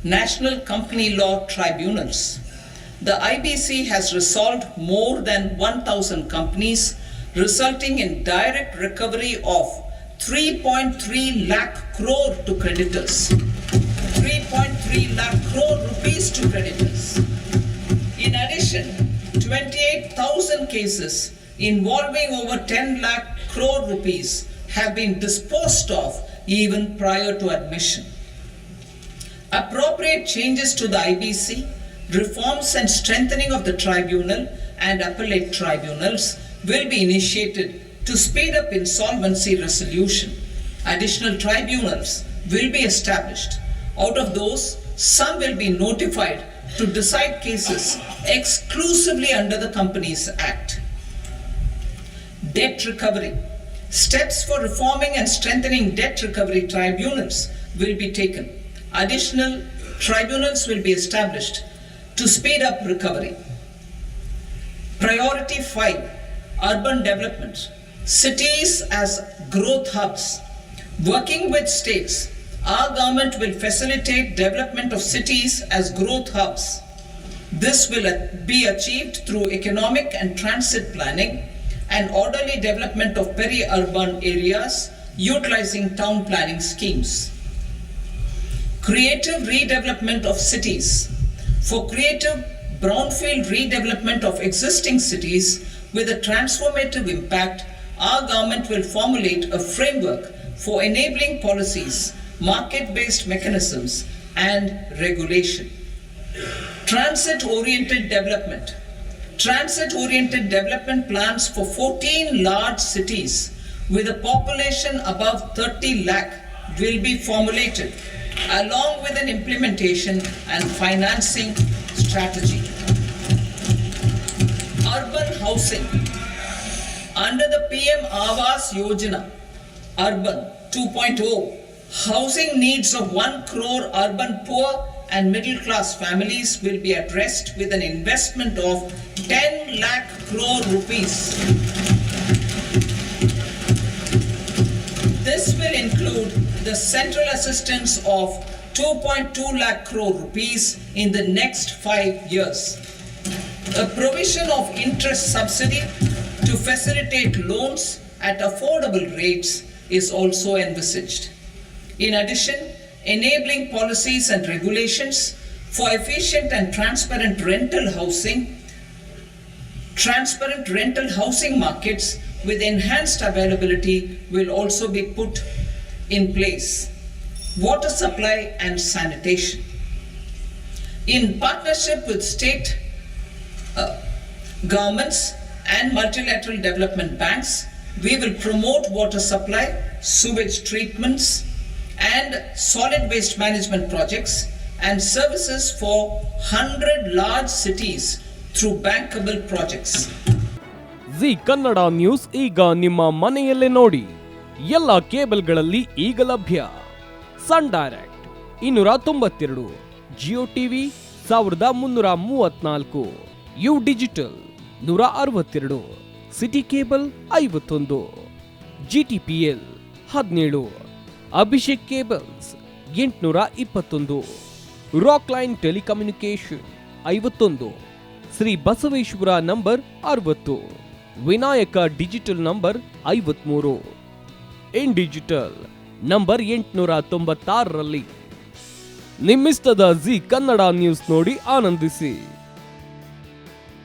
national company law tribunals. The IBC has resolved more than 1,000 companies, resulting in direct recovery of 3.3 lakh crore to creditors. 3.3 lakh crore rupees to creditors. In addition, 28,000 cases involving over 10 lakh crore rupees have been disposed of even prior to admission. Appropriate changes to the IBC, reforms and strengthening of the tribunal and appellate tribunals will be initiated to speed up insolvency resolution. Additional tribunals will be established. Out of those, some will be notified to decide cases exclusively under the Companies Act. Debt recovery. Steps for reforming and strengthening debt recovery tribunals will be taken. Additional tribunals will be established to speed up recovery. Priority 5. Urban development. Cities as growth hubs. Working with states, our government will facilitate development of cities as growth hubs. This will be achieved through economic and transit planning and orderly development of peri-urban areas utilizing town planning schemes. Creative redevelopment of cities. For creative brownfield redevelopment of existing cities with a transformative impact, our government will formulate a framework for enabling policies, market-based mechanisms, and regulation. Transit-oriented development. Transit-oriented development plans for 14 large cities with a population above 30 lakh will be formulated, along with an implementation and financing strategy. Urban housing. Under the PM Awas Yojana, Urban 2.0, housing needs of 1 crore urban poor and middle class families will be addressed with an investment of 10 lakh crore rupees. This will include the central assistance of 2.2 lakh crore rupees in the next 5 years. A provision of interest subsidy to facilitate loans at affordable rates is also envisaged. In addition, enabling policies and regulations for efficient and transparent rental housing markets with enhanced availability will also be put in place. Water supply and sanitation. In partnership with state governments and multilateral development banks, we will promote water supply, sewage treatments, and solid waste management projects and services for 100 large cities through bankable projects. Zee Kannada news ಈಗ ನಿಮ್ಮ ಮನೆಯಲ್ಲೇ ನೋಡಿ. ಎಲ್ಲ ಕೇಬಲ್ಗಳಲ್ಲಿ ಈಗ ಲಭ್ಯ. Sun Direct 292, Jio TV 1334, U digital 162, city cable 51, GTPL 17, Abhishek cables 821, Rockline telecommunication 51, Shri Basaveshwara number 60, Vinayaka digital number 53, in digital number 896ರಲ್ಲಿ. ನಿಮ್ಮಿಸ್ತದ ಜಿ ಕನ್ನಡ ನ್ಯೂಸ್ ನೋಡಿ ಆನಂದಿಸಿ.